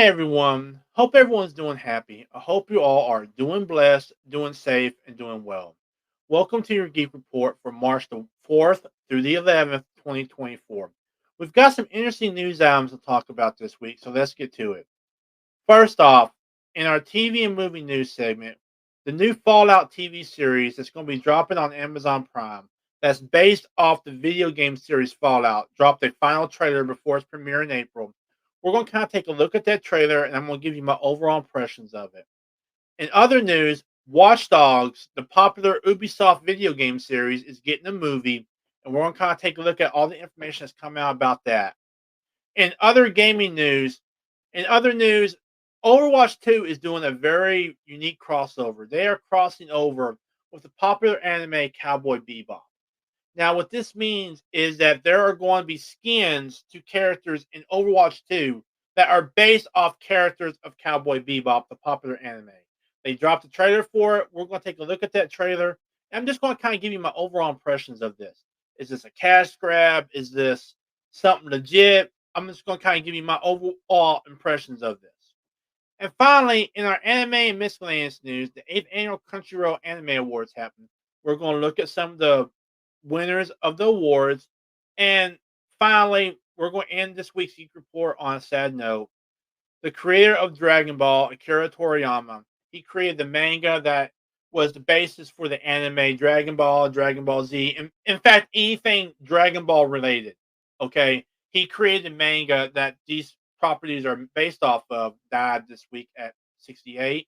Hey everyone, hope everyone's doing happy. I hope you all are doing blessed, doing safe, and doing well. Welcome to your Geek Report for March the 4th through the 11th, 2024. We've got some interesting news items to talk about this week, so let's get to it. First off, in our TV and movie news segment, the new Fallout TV series that's going to be dropping on Amazon Prime, that's based off the video game series Fallout, dropped a final trailer before its premiere in April. We're going to kind of take a look at that trailer, and I'm going to give you my overall impressions of it. In other news, Watch Dogs, the popular Ubisoft video game series, is getting a movie, and we're going to kind of take a look at all the information that's come out about that. In other gaming news, in other news, Overwatch 2 is doing a very unique crossover. They are crossing over with the popular anime Cowboy Bebop. Now, what this means is that there are going to be skins to characters in Overwatch 2 that are based off characters of Cowboy Bebop, the popular anime. They dropped a trailer for it. We're going to take a look at that trailer. And I'm just going to kind of give you my overall impressions of this. Is this a cash grab? Is this something legit? I'm just going to kind of give you my overall impressions of this. And finally, in our anime and miscellaneous news, the 8th annual Crunchyroll Anime Awards happened. We're going to look at some of the winners of the awards. And finally, we're going to end this week's Geek Report on a sad note. The creator of Dragon Ball, Akira Toriyama, he created the manga that was the basis for the anime Dragon Ball Z, and in fact, anything Dragon Ball related. Okay, he created the manga that these properties are based off of. Died this week at 68.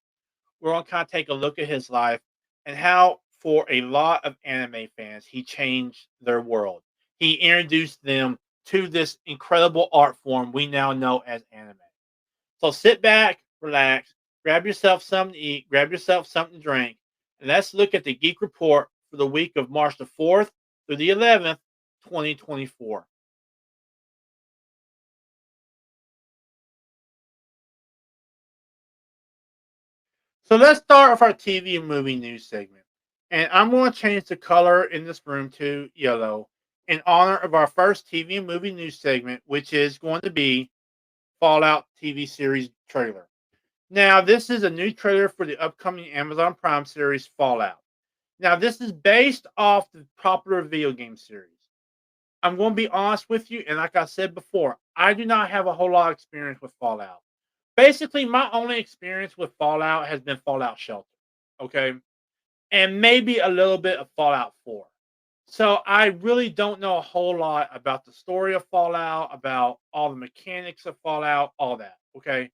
We're going to kind of take a look at his life and how, for a lot of anime fans, he changed their world. He introduced them to this incredible art form we now know as anime. So sit back, relax, grab yourself something to eat, grab yourself something to drink, and let's look at the Geek Report for the week of March the 4th through the 11th, 2024. So let's start with our TV and movie news segment. And I'm going to change the color in this room to yellow in honor of our first TV and movie news segment, which is going to be Fallout TV series trailer. Now, this is a new trailer for the upcoming Amazon Prime series Fallout. Now, this is based off the popular video game series. I'm going to be honest with you, and like I said before, I do not have a whole lot of experience with Fallout. Basically, my only experience with Fallout has been Fallout Shelter, okay? And maybe a little bit of Fallout 4. So I really don't know a whole lot about the story of Fallout, about all the mechanics of Fallout, all that, okay?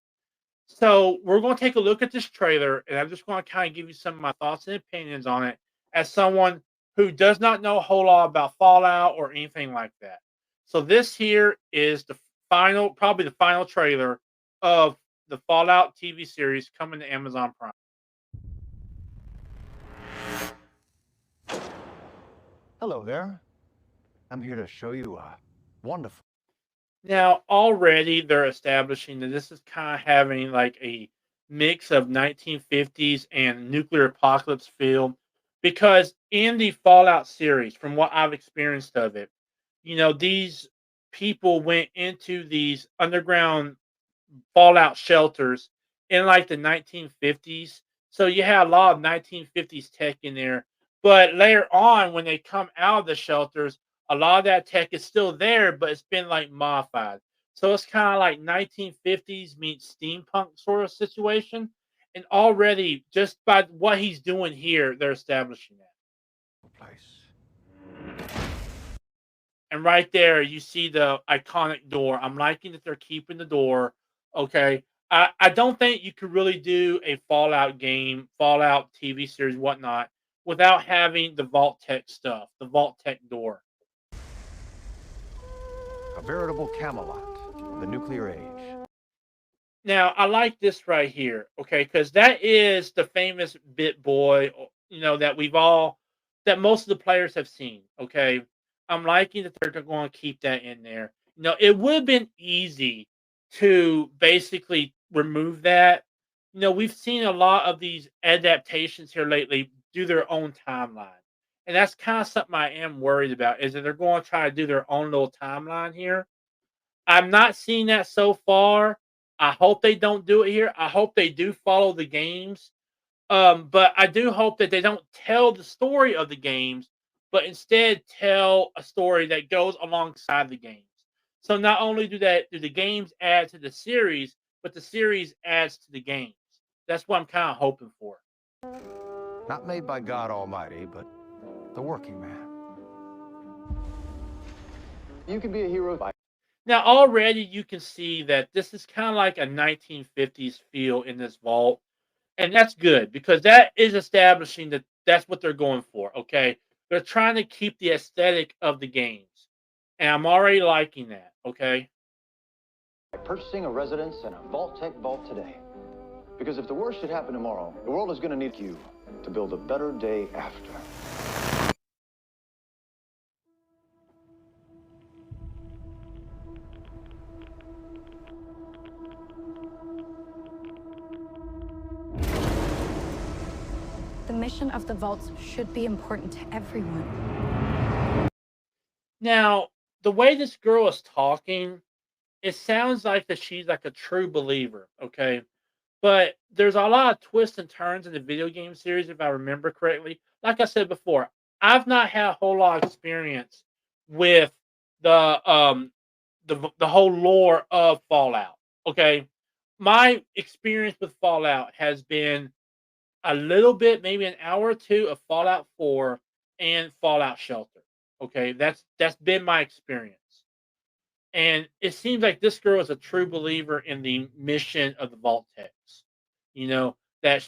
So we're going to take a look at this trailer, and I'm just going to kind of give you some of my thoughts and opinions on it as someone who does not know a whole lot about Fallout or anything like that. So this here is the final, probably the final trailer of the Fallout TV series coming to Amazon Prime. Hello there. I'm here to show you a wonderful. Now, already they're establishing that this is kind of having like a mix of 1950s and nuclear apocalypse feel because in the Fallout series, from what I've experienced of it, these people went into these underground Fallout shelters in like the 1950s. So you had a lot of 1950s tech in there. But later on, when they come out of the shelters, a lot of that tech is still there, but it's been like modified. So it's kind of like 1950s meets steampunk sort of situation. And already, just by what he's doing here, they're establishing that. Place. And right there, you see the iconic door. I'm liking that they're keeping the door. Okay. I don't think you could really do a Fallout game, Fallout TV series, whatnot, without having the Vault Tech stuff, the Vault Tech door. A veritable Camelot of the nuclear age. Now, I like this right here, okay, because that is the famous Bit Boy, that that most of the players have seen, okay. I'm liking that they're going to keep that in there. It would have been easy to basically remove that. We've seen a lot of these adaptations here lately do their own timeline. And that's kind of something I am worried about, is that they're going to try to do their own little timeline here. I'm not seeing that so far. I hope they don't do it here. I hope they do follow the games. But I do hope that they don't tell the story of the games, but instead tell a story that goes alongside the games. So not only do the games add to the series, but the series adds to the games. That's what I'm kind of hoping for. Not made by God Almighty, but the working man. You can be a hero by... Now already you can see that this is kind of like a 1950s feel in this vault. And that's good because that is establishing that that's what they're going for. Okay. They're trying to keep the aesthetic of the games. And I'm already liking that. Okay. Purchasing a residence in a Vault-Tec vault today. Because if the worst should happen tomorrow, the world is going to need you to build a better day after. The mission of the vaults should be important to everyone. Now, the way this girl is talking, it sounds like that she's like a true believer. Okay. But there's a lot of twists and turns in the video game series, if I remember correctly. Like I said before, I've not had a whole lot of experience with the whole lore of Fallout. Okay, my experience with Fallout has been a little bit, maybe an hour or two of Fallout 4 and Fallout Shelter. Okay, that's been my experience. And it seems like this girl is a true believer in the mission of the Vault Techs. You know, that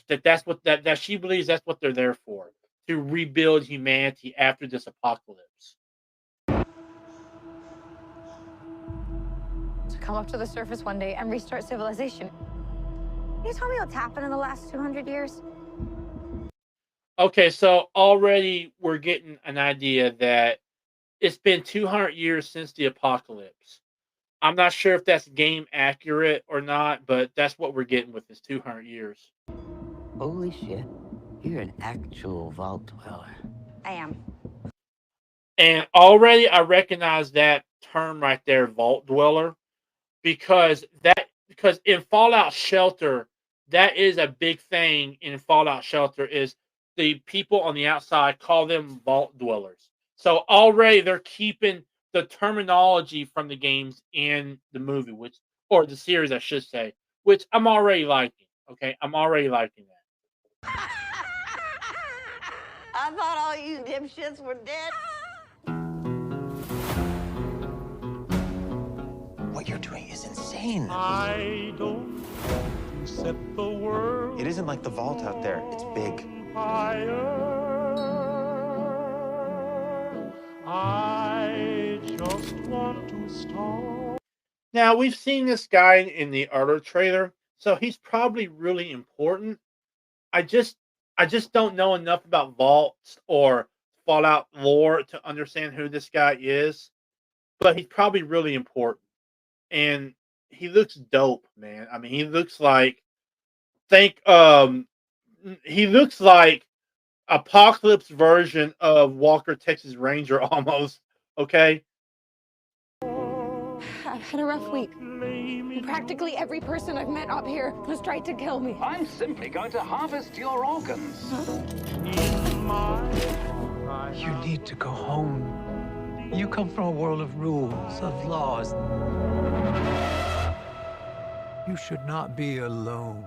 she believes that's what they're there for, to rebuild humanity after this apocalypse. To come up to the surface one day and restart civilization. Can you tell me what's happened in the last 200 years? Okay, so already we're getting an idea that it's been 200 years since the apocalypse. I'm not sure if that's game accurate or not, but that's what we're getting with this 200 years. Holy shit. You're an actual vault dweller. I am. And already I recognize that term right there, vault dweller, because in Fallout Shelter, that is a big thing in Fallout Shelter is the people on the outside call them vault dwellers. So already they're keeping the terminology from the games in the movie, or the series, I should say, which I'm already liking. Okay, I'm already liking that. I thought all you dipshits were dead. What you're doing is insane. I don't want to set the world. It isn't like the vault out there. It's big. Fire. I just want to start. Now we've seen this guy in the other trailer, so he's probably really important. I just don't know enough about vaults or Fallout lore to understand who this guy is, but he's probably really important. And he looks dope, man. I mean, he looks like he looks like Apocalypse version of Walker Texas Ranger almost. Okay. I've had a rough week. Practically every person I've met up here has tried to kill me. I'm simply going to harvest your organs. You need to go home. You come from a world of rules, of laws. You should not be alone.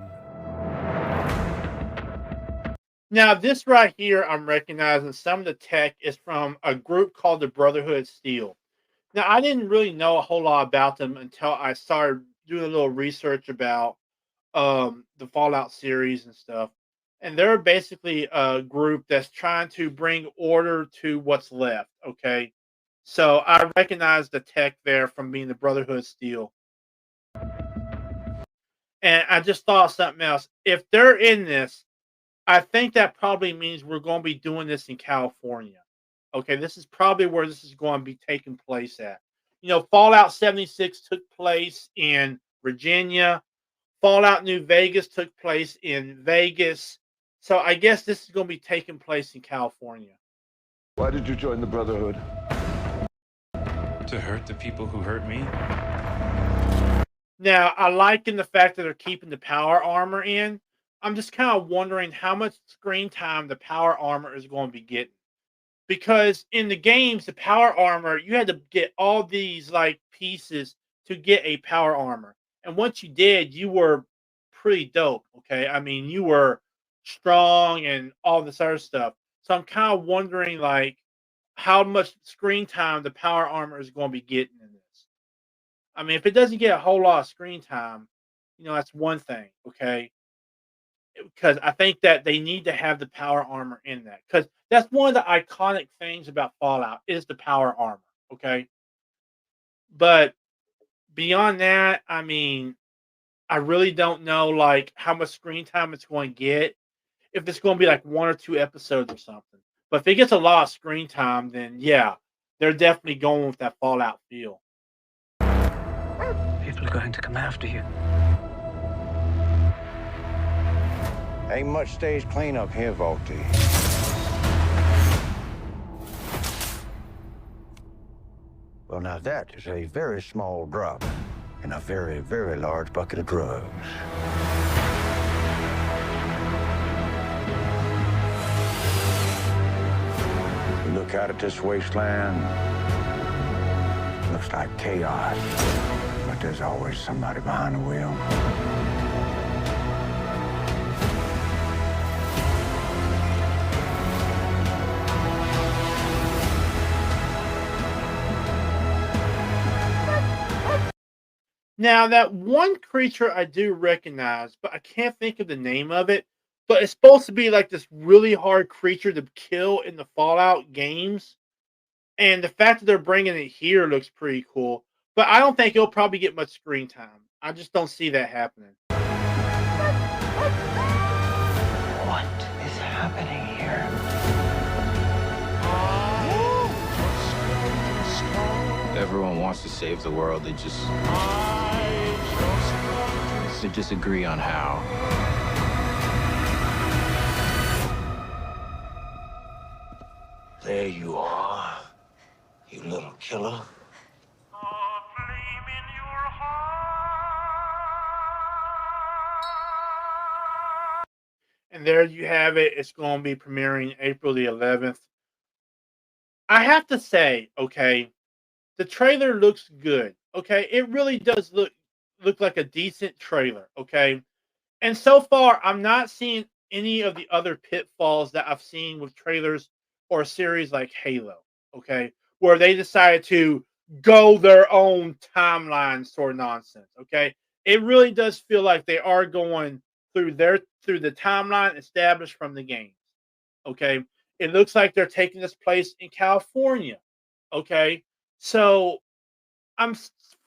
Now, this right here, I'm recognizing some of the tech is from a group called the Brotherhood of Steel. Now, I didn't really know a whole lot about them until I started doing a little research about the Fallout series and stuff. And they're basically a group that's trying to bring order to what's left, okay? So I recognize the tech there from being the Brotherhood of Steel. And I just thought of something else. If they're in this, I think that probably means we're going to be doing this in California. Okay, this is probably where this is going to be taking place at. You know, Fallout 76 took place in Virginia. Fallout New Vegas took place in Vegas. So I guess this is going to be taking place in California. Why did you join the Brotherhood? To hurt the people who hurt me? Now, I like in the fact that they're keeping the power armor in. I'm just kind of wondering how much screen time the power armor is going to be getting. Because in the games, the power armor, you had to get all these like pieces to get a power armor. And once you did, you were pretty dope. Okay. I mean, you were strong and all this other stuff. So I'm kind of wondering like how much screen time the power armor is going to be getting in this. I mean, if it doesn't get a whole lot of screen time, that's one thing. Okay, because I think that they need to have the power armor in that because that's one of the iconic things about Fallout is the power armor. Okay, but beyond that, I mean, I really don't know like how much screen time it's going to get. If it's going to be like 1 or 2 episodes or something. But if it gets a lot of screen time, then yeah, they're definitely going with that Fallout feel. People are going to come after you. Ain't much stage cleanup here, Volty. Well, now that is a very small drop in a very, very large bucket of drugs. You look out at this wasteland, looks like chaos, but there's always somebody behind the wheel. Now, that one creature I do recognize, but I can't think of the name of it. But it's supposed to be like this really hard creature to kill in the Fallout games. And the fact that they're bringing it here looks pretty cool. But I don't think it'll probably get much screen time. I just don't see that happening. What is happening here? Everyone wants to save the world. They just agree on how. There you are, you little killer. And there you have it. It's going to be premiering April the 11th. I have to say, okay, the trailer looks good. Okay, it really does look like a decent trailer. Okay, and so far I'm not seeing any of the other pitfalls that I've seen with trailers or a series like Halo. Okay, where they decided to go their own timeline sort of nonsense. Okay, it really does feel like they are going through the timeline established from the games. Okay, it looks like they're taking this place in California. Okay, so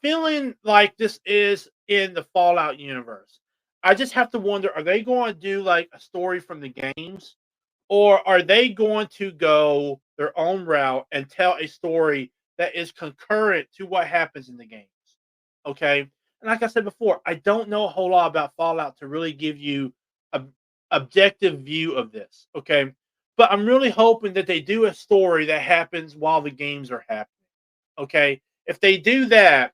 feeling like this is in the Fallout universe. I just have to wonder: are they going to do like a story from the games, or are they going to go their own route and tell a story that is concurrent to what happens in the games? Okay, and like I said before, I don't know a whole lot about Fallout to really give you a objective view of this. Okay, but I'm really hoping that they do a story that happens while the games are happening. Okay, if they do that,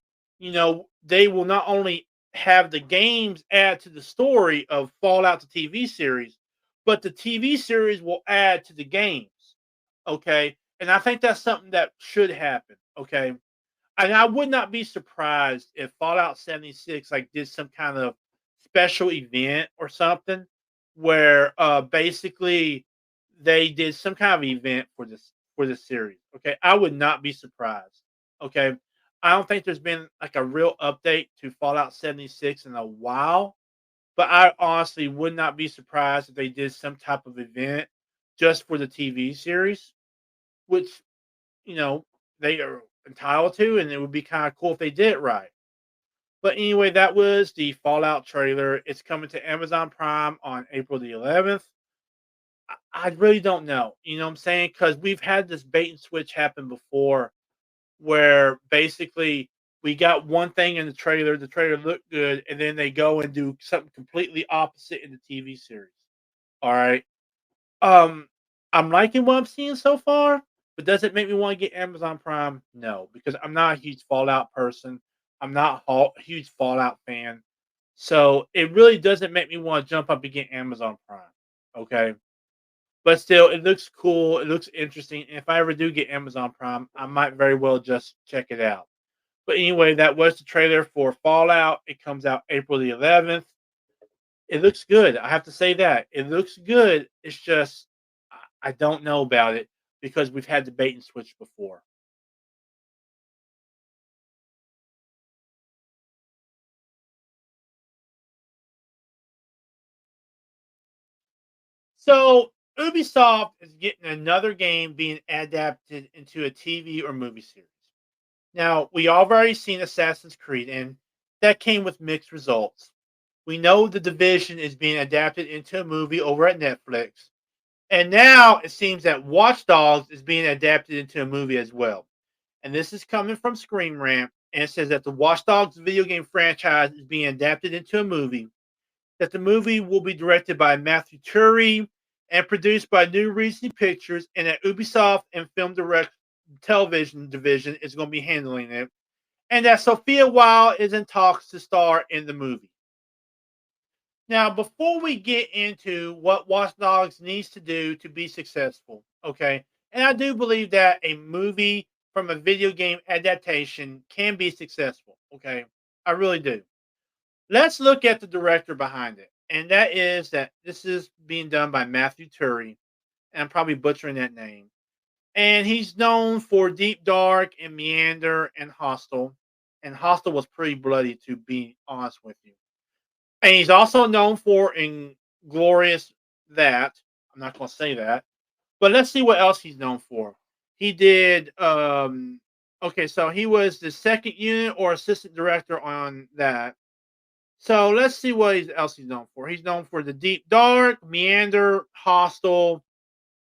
they will not only have the games add to the story of Fallout the TV series, but the TV series will add to the games. Okay, and I think that's something that should happen. Okay, and I would not be surprised if Fallout 76 like did some kind of special event or something where basically they did some kind of event for this series. Okay, I would not be surprised. Okay, I don't think there's been like a real update to Fallout 76 in a while, but I honestly would not be surprised if they did some type of event just for the TV series, which you know they are entitled to, and it would be kind of cool if they did it right. But anyway, that was the Fallout trailer. It's coming to Amazon Prime on April the 11th. I really don't know. You know what I'm saying? Because we've had this bait and switch happen before where basically we got one thing in the trailer looked good, and then they go and do something completely opposite in the TV series. All right. Um, I'm liking what I'm seeing so far, but does it make me want to get Amazon Prime? No, because I'm not a huge Fallout person. I'm not a huge Fallout fan. So it really doesn't make me want to jump up and get Amazon Prime. Okay. But still, it looks cool. It looks interesting. And if I ever do get Amazon Prime, I might very well just check it out. But anyway, that was the trailer for Fallout. It comes out April the 11th. It looks good. I have to say that. It looks good. It's just, I don't know about it because we've had the bait and switch before. So Ubisoft is getting another game being adapted into a TV or movie series. Now, we all already seen Assassin's Creed, and that came with mixed results. We know The Division is being adapted into a movie over at Netflix, and now it seems that Watch Dogs is being adapted into a movie as well. And this is coming from Screen Rant, and it says that the Watch Dogs video game franchise is being adapted into a movie, that the movie will be directed by Matthew Turi and produced by New Regency Pictures, and that Ubisoft and Film Direct Television Division is going to be handling it, and that Sophia Wilde is in talks to star in the movie. Now, before we get into what Watch Dogs needs to do to be successful, okay, and I do believe that a movie from a video game adaptation can be successful, okay, I really do. Let's look at the director behind it, and that this is being done by Matthew Turi, and I'm probably butchering that name. And he's known for Deep Dark and Meander and Hostel. And Hostel was pretty bloody, to be honest with you. And he's also known for Inglorious That. I'm not going to say that. But let's see what else he's known for. He did, okay, so he was the second unit or assistant director on that. So let's see what else he's known for. He's known for the Deep Dark, Meander, Hostel.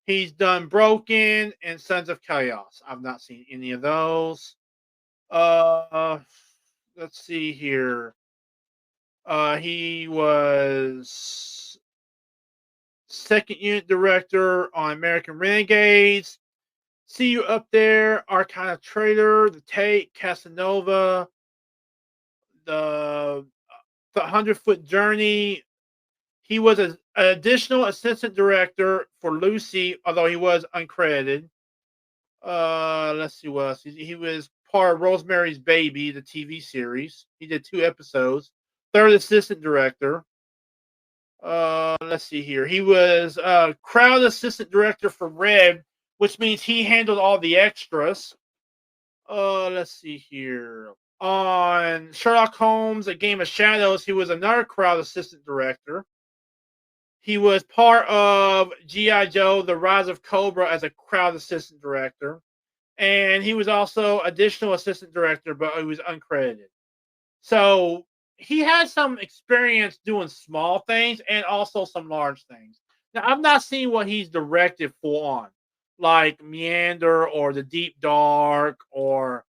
He's done Broken and Sons of Chaos. I've not seen any of those. Let's see here. He was second unit director on American Renegades. See You Up There, Arcana Trader, The Take, Casanova, the 100-Foot Journey. He was an additional assistant director for Lucy, although he was uncredited. Let's see what else. He was part of Rosemary's Baby, the TV series. He did 2 episodes. Third assistant director. Let's see here. He was crowd assistant director for Red, which means he handled all the extras. Let's see here. On Sherlock Holmes, A Game of Shadows, he was another crowd assistant director. He was part of G.I. Joe, The Rise of Cobra as a crowd assistant director. And he was also additional assistant director, but he was uncredited. So he had some experience doing small things and also some large things. Now, I've not seen what he's directed full on, like Meander or The Deep Dark or,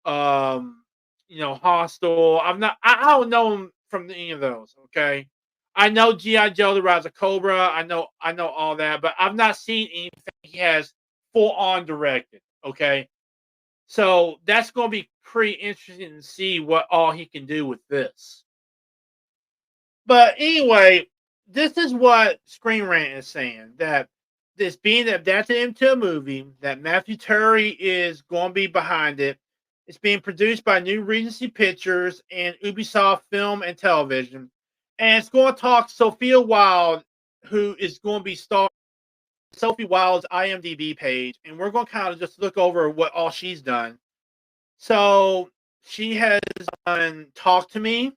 Hostel. I don't know him from any of those, okay? I know G.I. Joe, The Rise of Cobra. I know all that, but I've not seen anything he has full on directed. Okay. So that's going to be pretty interesting to see what all he can do with this. But anyway, this is what Screen Rant is saying, that this being adapted into a movie, that Matthew Turi is going to be behind it. It's being produced by New Regency Pictures and Ubisoft Film and Television. And it's going to talk Sophia Wilde, who is going to be starring Sophie Wilde's IMDb page. And we're going to kind of just look over what all she's done. So she has done Talk to Me,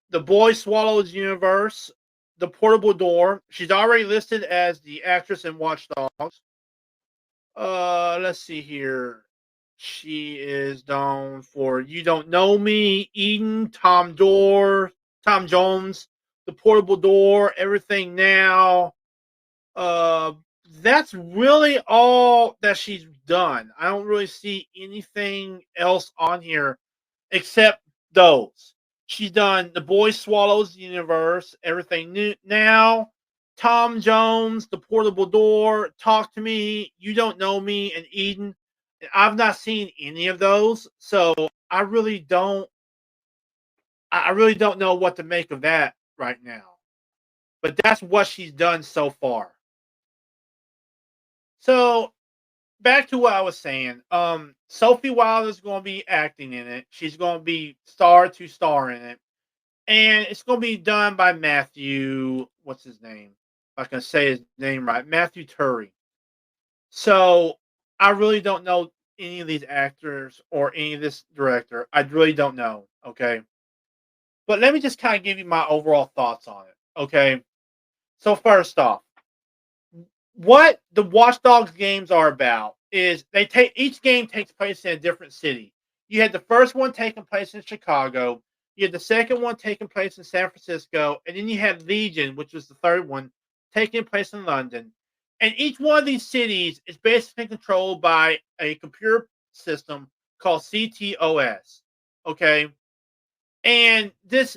The Boy Swallows Universe, The Portable Door. She's already listed as the actress in Watch Dogs. Let's see here. She is known for You Don't Know Me, Eden, Tom Jones, The Portable Door, Everything Now. That's really all that she's done. I don't really see anything else on here except those. She's done The Boy Swallows Universe, Everything New Now, Tom Jones, The Portable Door, Talk to Me, You Don't Know Me, and Eden. I've not seen any of those, so I really don't I really don't know what to make of that right now. But that's what she's done so far. So back to what I was saying. Sophie Wilder is going to be acting in it. She's going to be star to star in it, and it's going to be done by Matthew. What's his name? If I can say his name right, Matthew Turry. So I really don't know any of these actors or any of this director. I really don't know. Okay, but let me just kind of give you my overall thoughts on it. Okay, so first off, what the Watch Dogs games are about is each game takes place in a different city. You had the first one taking place in Chicago, you had the second one taking place in San Francisco, and then you had Legion, which was the third one, taking place in London. And each one of these cities is basically controlled by a computer system called CTOS. Okay. And this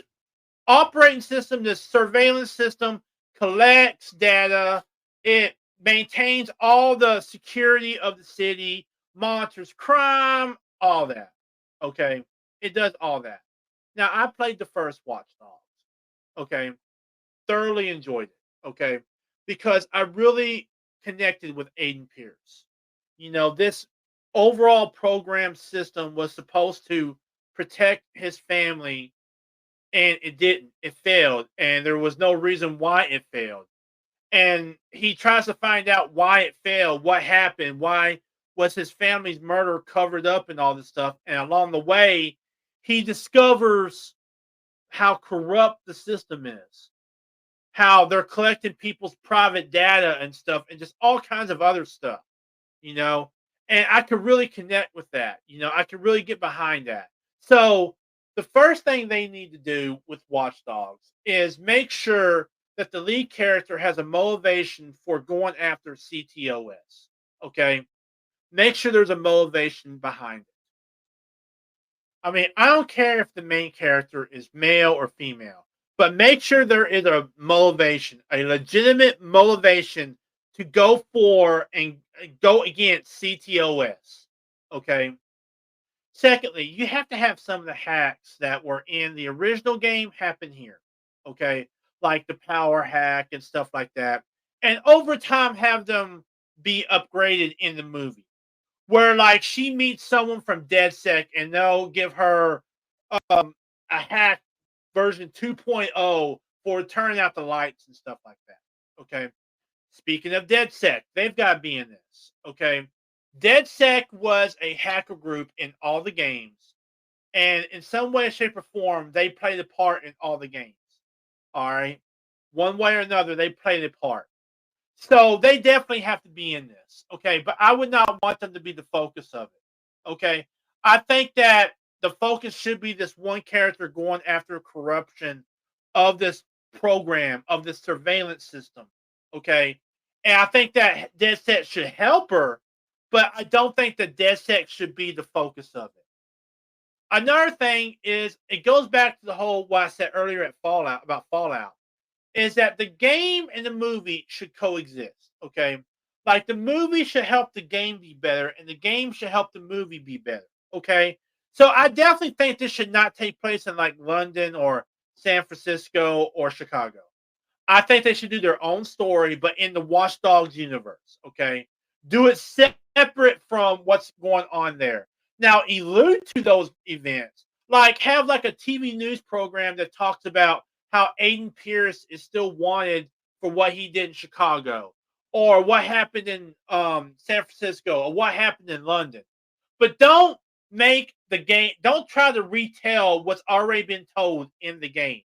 operating system, this surveillance system, collects data. It maintains all the security of the city, monitors crime, all that. Okay. It does all that. Now, I played the first Watch Dogs. Okay. Thoroughly enjoyed it. Okay. Because I really connected with Aiden Pierce. This overall program system was supposed to protect his family, and it didn't. It failed, and there was no reason why it failed. And he tries to find out why it failed, what happened, why was his family's murder covered up, and all this stuff. And along the way, he discovers how corrupt the system is, how they're collecting people's private data and stuff, and just all kinds of other stuff, you know. And I could really connect with that. I could really get behind that. So the first thing they need to do with Watch Dogs is make sure that the lead character has a motivation for going after CTOS. Okay. Make sure there's a motivation behind it. I mean, I don't care if the main character is male or female, but make sure there is a motivation, a legitimate motivation to go for and go against CTOS. Okay. Secondly, you have to have some of the hacks that were in the original game happen here. Okay. Like the power hack and stuff like that. And over time, have them be upgraded in the movie. Where, like, she meets someone from DedSec and they'll give her a hack version 2.0 for turning out the lights and stuff like that. Okay. Speaking of DedSec, they've got to be in this. Okay. DedSec was a hacker group in all the games. And in some way, shape, or form, they played a part in all the games. All right. One way or another, they played a part. So they definitely have to be in this. Okay. But I would not want them to be the focus of it. Okay. I think that the focus should be this one character going after corruption of this program, of this surveillance system. Okay. And I think that DedSec should help her, but I don't think that DedSec should be the focus of it. Another thing is it goes back to the whole what I said earlier at Fallout about Fallout, is that the game and the movie should coexist. Okay. Like the movie should help the game be better, and the game should help the movie be better. Okay. So I definitely think this should not take place in like London or San Francisco or Chicago. I think they should do their own story, but in the Watch Dogs universe. Okay. Do it separate from what's going on there. Now, allude to those events. Like, have like a TV news program that talks about how Aiden Pierce is still wanted for what he did in Chicago, or what happened in San Francisco, or what happened in London. But don't make the game, don't try to retell what's already been told in the game.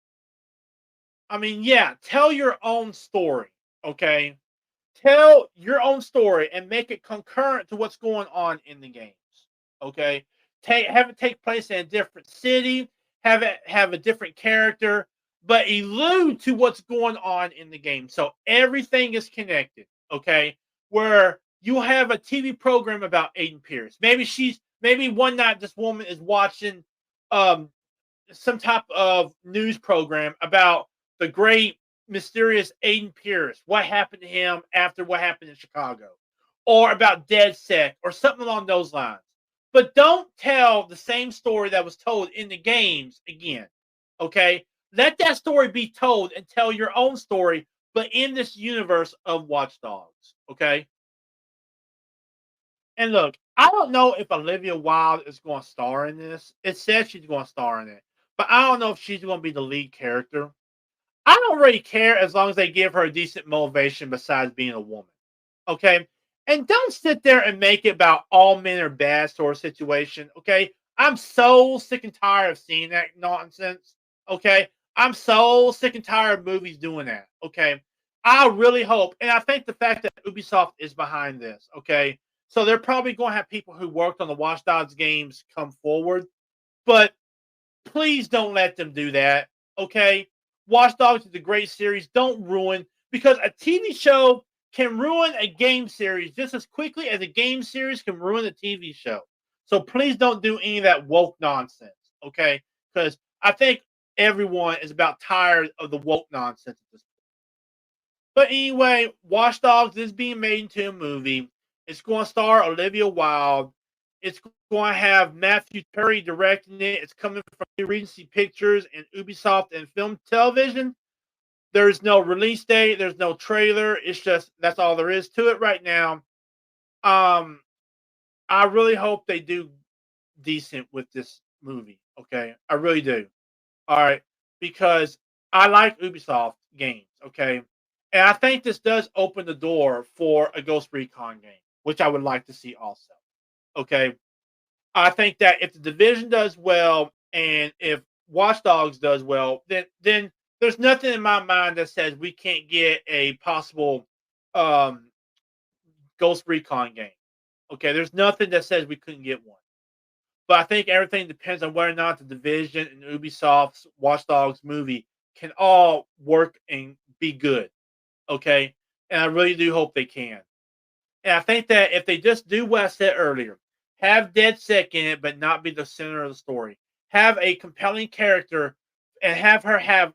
I mean, yeah, tell your own story, okay? Tell your own story and make it concurrent to what's going on in the games, okay? Have it take place in a different city, have it have a different character, but allude to what's going on in the game. So everything is connected, okay? Where you have a TV program about Aiden Pierce. Maybe one night this woman is watching some type of news program about the great mysterious Aiden Pierce, what happened to him after what happened in Chicago, or about DedSec or something along those lines. But don't tell the same story that was told in the games again. Okay, let that story be told and tell your own story, but in this universe of Watch Dogs. Okay. And look, I don't know if Olivia Wilde is going to star in this. It says she's going to star in it, but I don't know if she's going to be the lead character. I don't really care as long as they give her a decent motivation besides being a woman. Okay. And don't sit there and make it about all men are bad sort of situation. Okay. I'm so sick and tired of seeing that nonsense. Okay. I'm so sick and tired of movies doing that. Okay. I really hope, and I think the fact that Ubisoft is behind this. Okay. So they're probably going to have people who worked on the Watch Dogs games come forward. But please don't let them do that. Okay. Watch Dogs is a great series. Don't ruin, because a TV show can ruin a game series just as quickly as a game series can ruin a TV show. So please don't do any of that woke nonsense. Okay. Because I think everyone is about tired of the woke nonsense at this point. But anyway, Watch Dogs is being made into a movie. It's going to star Olivia Wilde. It's going to have Matthew Perry directing it. It's coming from New Regency Pictures and Ubisoft and Film Television. There's no release date. There's no trailer. It's just that's all there is to it right now. I really hope they do decent with this movie. Okay, I really do. All right, because I like Ubisoft games. Okay, and I think this does open the door for a Ghost Recon game, which I would like to see also. Okay, I think that if the Division does well and if Watch Dogs does well, then there's nothing in my mind that says we can't get a possible um, Ghost Recon game. Okay, there's nothing that says we couldn't get one. But I think everything depends on whether or not the Division and Ubisoft's Watch Dogs movie can all work and be good. Okay, and I really do hope they can. And I think that if they just do what I said earlier, have DedSec in it, but not be the center of the story. Have a compelling character and have her have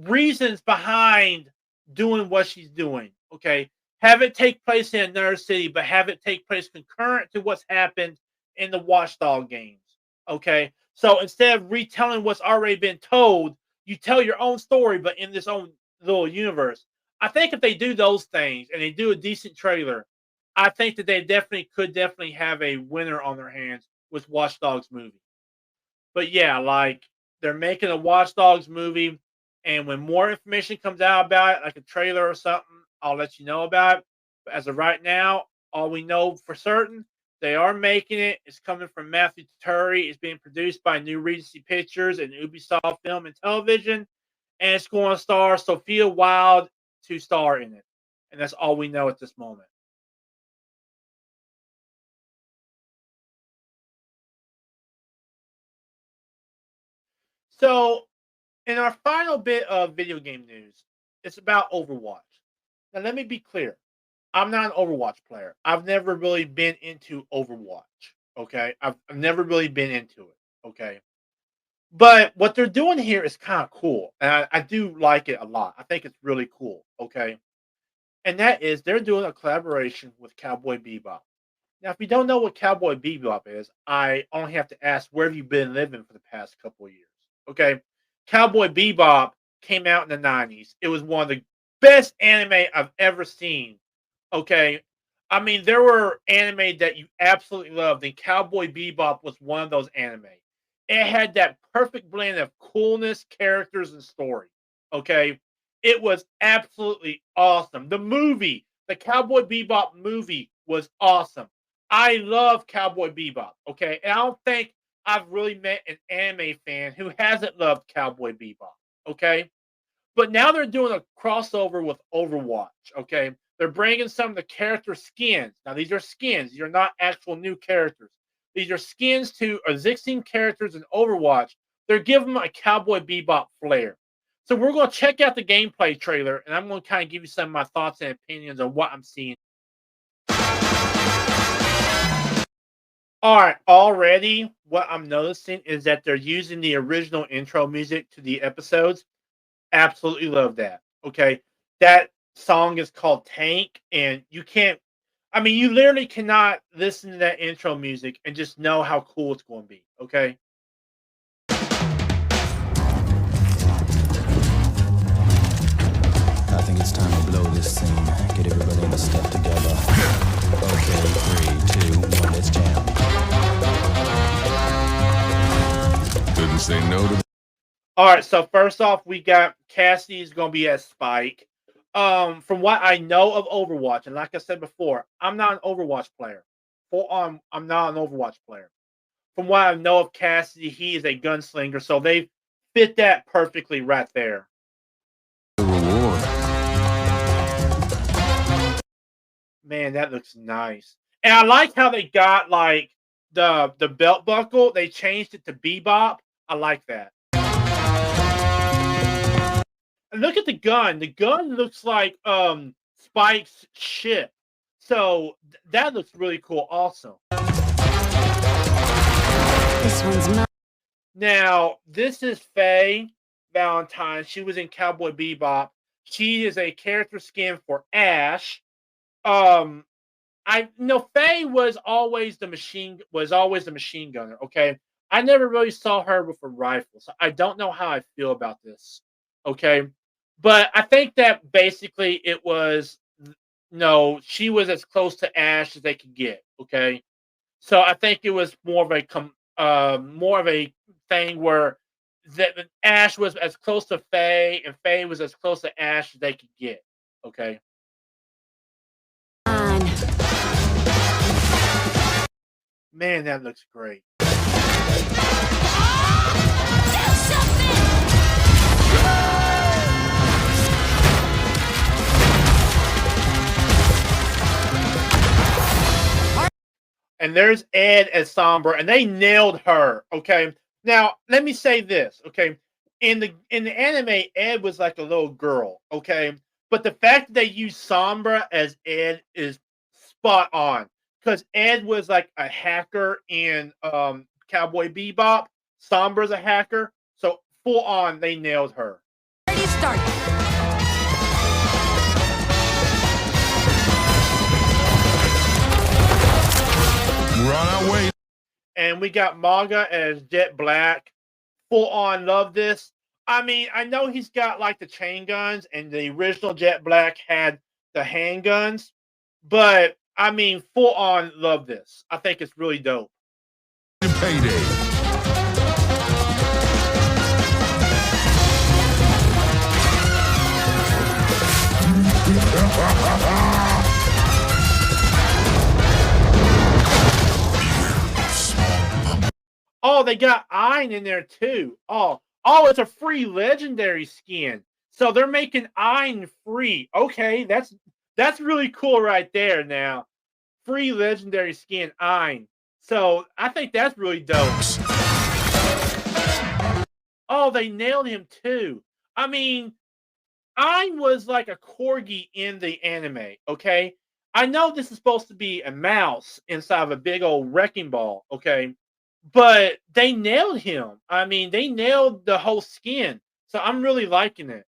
reasons behind doing what she's doing. Okay. Have it take place in another city, but have it take place concurrent to what's happened in the Watchdog games. Okay. So instead of retelling what's already been told, you tell your own story, but in this own little universe. I think if they do those things and they do a decent trailer, I think that they could have a winner on their hands with Watch Dogs movie. But yeah, like they're making a Watch Dogs movie, and when more information comes out about it, like a trailer or something, I'll let you know about it. But as of right now, all we know for certain, they are making it. It's coming from Matthew Turry. It's being produced by New Regency Pictures and Ubisoft Film and Television, and it's going to star Sophia Wilde to star in it. And that's all we know at this moment. So, in our final bit of video game news, it's about Overwatch. Now, let me be clear. I'm not an Overwatch player. I've never really been into Overwatch. Okay. I've never really been into it. Okay. But what they're doing here is kind of cool. And I do like it a lot. I think it's really cool. Okay. And that is they're doing a collaboration with Cowboy Bebop. Now, if you don't know what Cowboy Bebop is, I only have to ask, where have you been living for the past couple of years? Okay. Cowboy Bebop came out in the 90s. It was one of the best anime I've ever seen. Okay. I mean, there were anime that you absolutely loved, and Cowboy Bebop was one of those anime. It had that perfect blend of coolness, characters, and story. Okay. It was absolutely awesome. The Cowboy Bebop movie was awesome. I love Cowboy Bebop. Okay. And I don't think I've really met an anime fan who hasn't loved Cowboy Bebop. Okay. But now they're doing a crossover with Overwatch. Okay. They're bringing some of the character skins. Now, these are skins. These are not actual new characters. These are skins to existing characters in Overwatch. They're giving them a Cowboy Bebop flair. So we're going to check out the gameplay trailer, and I'm going to kind of give you some of my thoughts and opinions on what I'm seeing. All right, already what I'm noticing is that they're using the original intro music to the episodes. Absolutely love that. Okay, that song is called Tank, and you literally cannot listen to that intro music and just know how cool it's going to be. Okay. think it's time to blow this scene. Get everybody in the step together. Okay, 3, 2, 1, let's jam. Didn't say no to. All right, so first off, we got Cassidy's gonna be as Spike. From what I know of Overwatch, and like I said before, I'm not an Overwatch player. I'm not an Overwatch player. From what I know of Cassidy, he is a gunslinger, so they fit that perfectly right there. Reward. Man, that looks nice. And I like how they got like the belt buckle. They changed it to Bebop. I like that. And look at the gun. The gun looks like Spike's ship. So that looks really cool also. This one's mine. Now, this is Faye Valentine. She was in Cowboy Bebop. She is a character skin for Ash. Faye was always the machine gunner, okay? I never really saw her with a rifle, so I don't know how I feel about this. Okay. But I think that basically it was she was as close to Ash as they could get, okay? So I think it was more of a thing where that Ash was as close to Faye and Faye was as close to Ash as they could get, okay? Man, that looks great. And there's Ed as Sombra, and they nailed her. Okay. Now let me say this. Okay. In the anime, Ed was like a little girl. Okay. But the fact that they used Sombra as Ed is spot on. Because Ed was like a hacker in Cowboy Bebop. Sombra's a hacker. So full on, they nailed her. Ready to start. We're on our way. And we got Maga as Jet Black. Full on love this. I mean, I know he's got like the chain guns, and the original Jet Black had the handguns, but I mean, full on love this. I think it's really dope. Payday. Oh, they got Ein in there too. Oh, it's a free legendary skin. So they're making Ein free. Okay, that's really cool right there now. Free legendary skin Ein. So I think that's really dope. Oh, they nailed him too. I mean, Ein was like a corgi in the anime, okay? I know this is supposed to be a mouse inside of a big old wrecking ball, okay? But they nailed him. I mean, they nailed the whole skin. So I'm really liking it.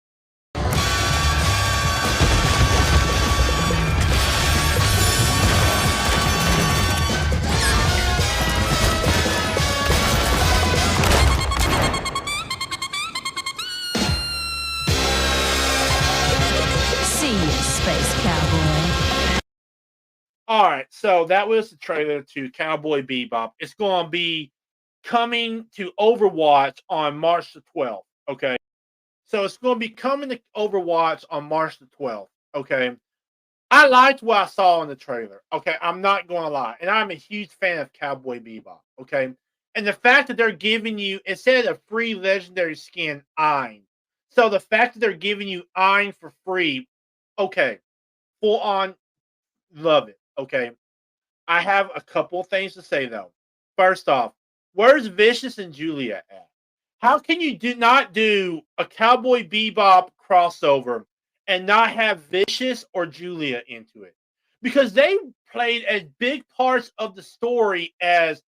See you, Space Cowboy. All right, so that was the trailer to Cowboy Bebop. It's going to be coming to Overwatch on March the 12th, okay? So it's going to be coming to Overwatch on March the 12th, okay? I liked what I saw in the trailer, okay? I'm not going to lie. And I'm a huge fan of Cowboy Bebop, okay? And the fact that they're giving you, instead of free legendary skin, Ein. So the fact that they're giving you Ein for free, okay, full on, love it, okay? I have a couple of things to say, though. First off, where's Vicious and Julia at? How can you not do a Cowboy Bebop crossover and not have Vicious or Julia into it? Because they played as big parts of the story as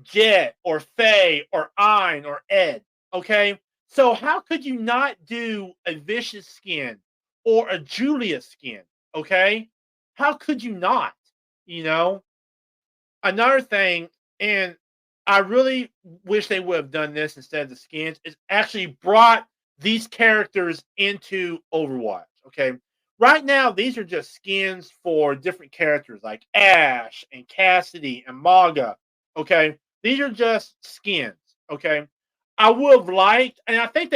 Jet or Faye or Ein or Ed, okay? So how could you not do a Vicious skin or a Julia skin, okay? How could you not, you know? Another thing, and I really wish they would have done this instead of the skins, is actually brought these characters into Overwatch, okay? Right now, these are just skins for different characters like Ash and Cassidy and Maga. Okay, these are just skins. Okay, I would have liked, and I think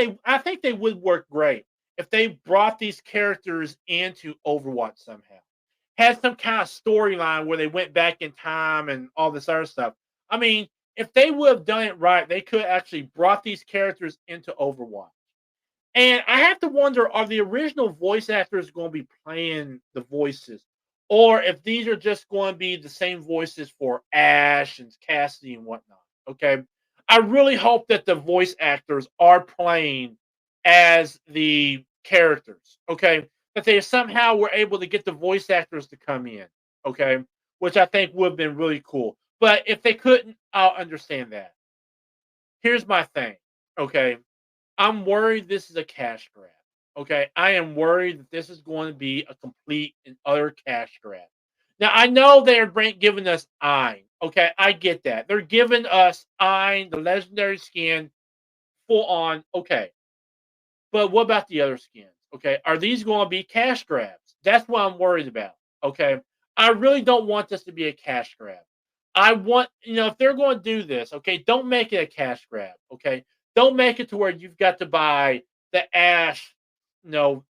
they would work great if they brought these characters into Overwatch somehow. Had some kind of storyline where they went back in time and all this other stuff. I mean, if they would have done it right, they could actually brought these characters into Overwatch. And I have to wonder, are the original voice actors going to be playing the voices? Or if these are just going to be the same voices for Ash and Cassidy and whatnot. Okay. I really hope that the voice actors are playing as the characters. Okay. That they somehow were able to get the voice actors to come in. Okay. Which I think would have been really cool. But if they couldn't, I'll understand that. Here's my thing. Okay. I'm worried this is a cash grab. Okay. I am worried that this is going to be a complete and utter cash grab. Now, I know they're giving us Ein. Okay. I get that. They're giving us Ein, the legendary skin, full on. Okay. But what about the other skins? Okay. Are these going to be cash grabs? That's what I'm worried about. Okay. I really don't want this to be a cash grab. I want, if they're going to do this, okay, don't make it a cash grab. Okay. Don't make it to where you've got to buy the Ash, you know,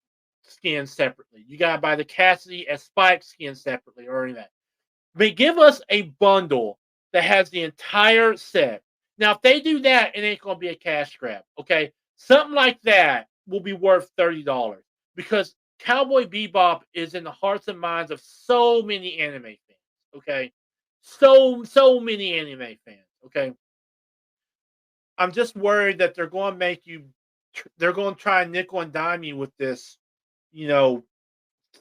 skin separately. You got to buy the Cassidy and Spike skin separately or anything. But give us a bundle that has the entire set. Now, if they do that, it ain't going to be a cash grab. Okay. Something like that will be worth $30 because Cowboy Bebop is in the hearts and minds of so many anime fans. Okay. So many anime fans. Okay. I'm just worried that they're going to they're going to try and nickel and dime you with this, you know,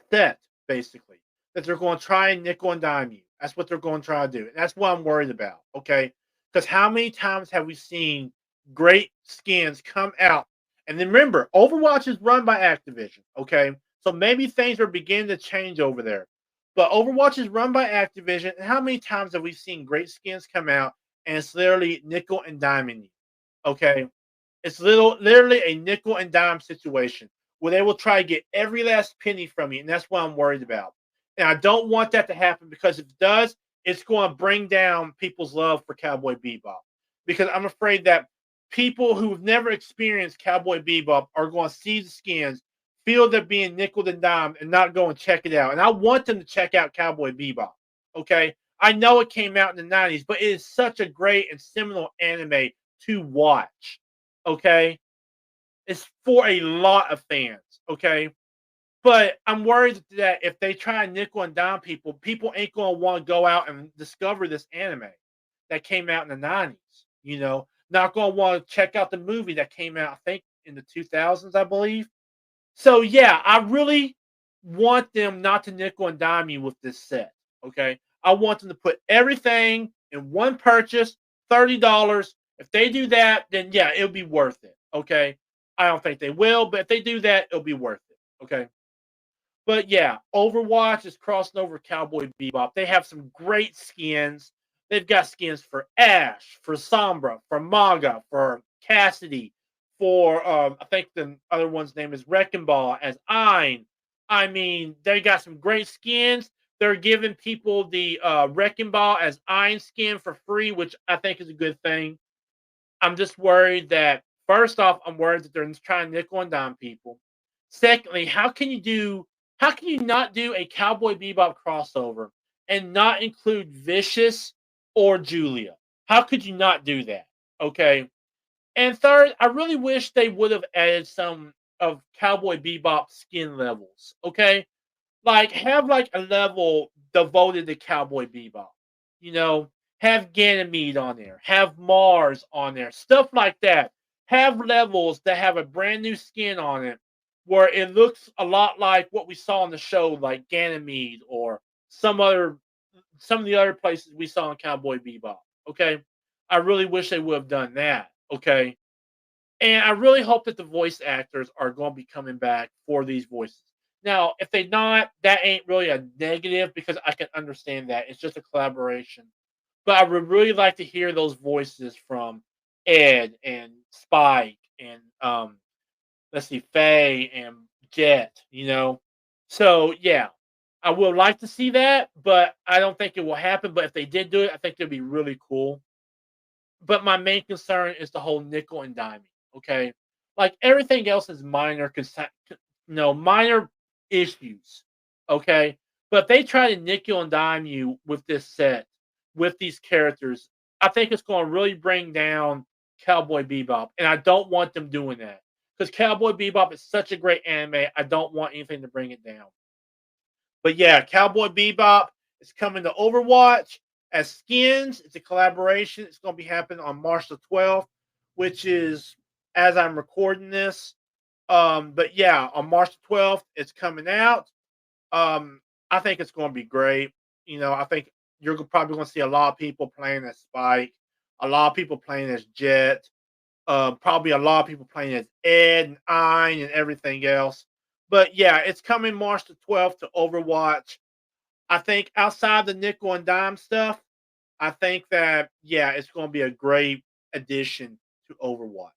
set, basically. That they're going to try and nickel and dime you. That's what they're going to try to do. And that's what I'm worried about. Okay. Because how many times have we seen great skins come out? And then remember, Overwatch is run by Activision. Okay. So maybe things are beginning to change over there. But Overwatch is run by Activision. And how many times have we seen great skins come out and it's literally nickel and diming you? Okay. It's literally a nickel and dime situation where they will try to get every last penny from you, and that's what I'm worried about. And I don't want that to happen because if it does, it's going to bring down people's love for Cowboy Bebop. Because I'm afraid that people who've never experienced Cowboy Bebop are going to see the skins, feel they're being nickel and dime, and not go and check it out. And I want them to check out Cowboy Bebop. Okay, I know it came out in the '90s, but it is such a great and seminal anime to watch. Okay, it's for a lot of fans. Okay, but I'm worried that if they try and nickel and dime people, people ain't going to want to go out and discover this anime that came out in the '90s. Not going to want to check out the movie that came out, I think, in the 2000s, I believe. So yeah, I really want them not to nickel and dime me with this set. Okay, I want them to put everything in one purchase, $30. If they do that, then yeah, it'll be worth it. Okay, I don't think they will, but if they do that, it'll be worth it. Okay. But yeah, Overwatch is crossing over Cowboy Bebop. They have some great skins. They've got skins for Ash, for Sombra, for Maga, for Cassidy, for I think the other one's name is Wrecking Ball as Ein. I mean, they got some great skins. They're giving people the Wrecking Ball as Ein skin for free, which I think is a good thing. I'm just worried that first off, I'm worried that they're trying to nickel and dime people. Secondly, how can you not do a Cowboy Bebop crossover and not include Vicious or Julia? How could you not do that? Okay. And third, I really wish they would have added some of Cowboy Bebop skin levels. Okay. Like have like a level devoted to Cowboy Bebop. You know, have Ganymede on there, have Mars on there, stuff like that. Have levels that have a brand new skin on it where it looks a lot like what we saw on the show, like Ganymede or some of the other places we saw in Cowboy Bebop. Okay. I really wish they would have done that. Okay. And I really hope that the voice actors are going to be coming back for these voices. Now, if they not, that ain't really a negative because I can understand that. It's just a collaboration. But I would really like to hear those voices from Ed and Spike and let's see, Faye and Jet, So yeah, I would like to see that, but I don't think it will happen. But if they did do it, I think it'd be really cool. But my main concern is the whole nickel and diming. Okay, like everything else is minor, minor issues. Okay, but if they try to nickel and dime you with this set, with these characters, I think it's going to really bring down Cowboy Bebop, and I don't want them doing that because Cowboy Bebop is such a great anime. I don't want anything to bring it down. But yeah, Cowboy Bebop is coming to Overwatch as skins. It's a collaboration. It's going to be happening on March the 12th, which is as I'm recording this. But yeah, on March the 12th, it's coming out. I think it's going to be great. I think you're probably going to see a lot of people playing as Spike, a lot of people playing as Jet, probably a lot of people playing as Ed and Ein and everything else. But yeah, it's coming March the 12th to Overwatch. I think outside the nickel and dime stuff, I think that, yeah, it's going to be a great addition to Overwatch.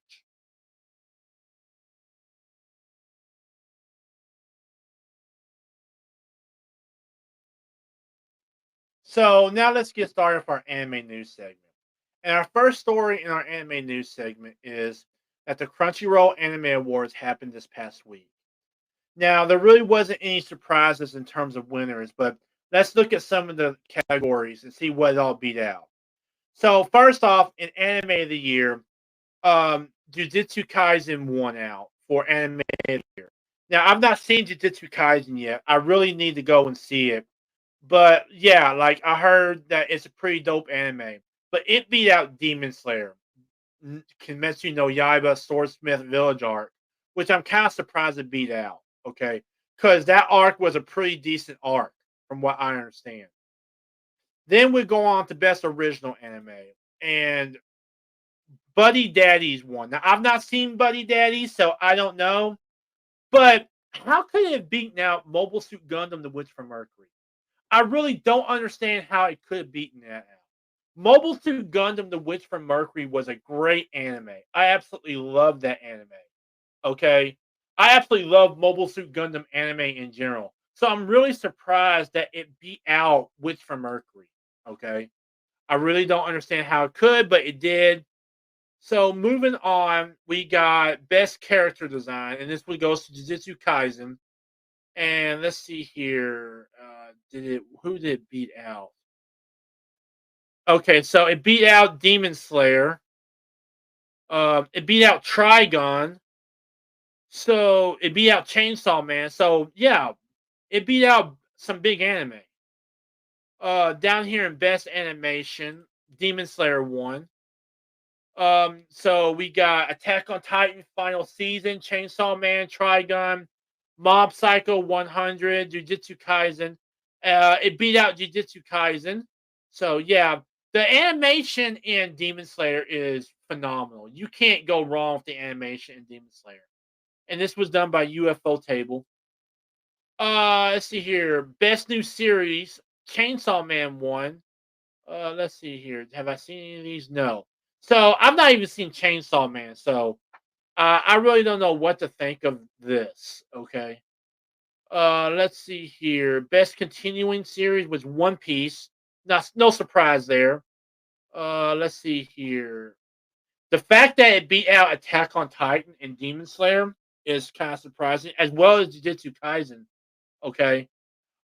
So now let's get started with our anime news segment. And our first story in our anime news segment is that the Crunchyroll Anime Awards happened this past week. Now, there really wasn't any surprises in terms of winners, but let's look at some of the categories and see what it all beat out. So, first off, in Anime of the Year, Jujutsu Kaisen won out for Anime of the Year. Now, I've not seen Jujutsu Kaisen yet. I really need to go and see it. But yeah, like I heard that it's a pretty dope anime. But it beat out Demon Slayer, Kimetsu no Yaiba, Swordsmith Village arc, which I'm kind of surprised it beat out. Okay, because that arc was a pretty decent arc, from what I understand. Then we go on to Best Original Anime, and Buddy Daddies won. Now I've not seen Buddy Daddies, so I don't know. But how could it have beaten out Mobile Suit Gundam: The Witch from Mercury? I really don't understand how it could have beaten that out. Mobile Suit Gundam: The Witch from Mercury was a great anime. I absolutely love that anime. Okay. I absolutely love Mobile Suit Gundam anime in general. So I'm really surprised that it beat out Witch from Mercury. Okay. I really don't understand how it could, but it did. So moving on, we got Best Character Design, and this one goes to Jujutsu Kaisen. And let's see here. Who did it beat out? Okay, so it beat out Demon Slayer. It beat out Trigun. So it beat out Chainsaw Man. So yeah, it beat out some big anime. Down here in Best Animation, Demon Slayer won. So we got Attack on Titan Final Season, Chainsaw Man, Trigun, Mob Psycho 100, Jujutsu Kaisen. It beat out Jujutsu Kaisen. So yeah, the animation in Demon Slayer is phenomenal. You can't go wrong with the animation in Demon Slayer. And this was done by UFO Table. Let's see here. Best New Series, Chainsaw Man won. Let's see here. Have I seen any of these? No. So I've not even seen Chainsaw Man. So I really don't know what to think of this. Okay. Let's see here. Best continuing series was One Piece. No surprise there. Let's see here. The fact that it beat out Attack on Titan and Demon Slayer is kind of surprising, as well as Jujutsu Kaisen. Okay.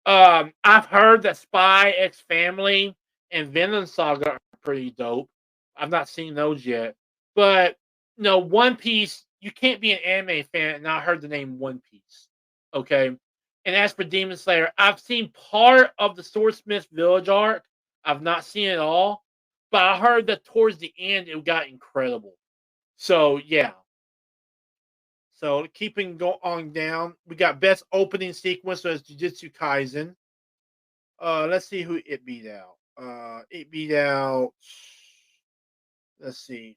I've heard that Spy X Family and Vinland Saga are pretty dope. I've not seen those yet, but no, One Piece. You can't be an anime fan and not heard the name One Piece. Okay. And as for Demon Slayer, I've seen part of the Swordsmith Village arc. I've not seen it all, but I heard that towards the end it got incredible. So yeah. So keeping on down, we got best opening sequence as Jujutsu Kaisen. Let's see who it beat out. It beat out. Let's see.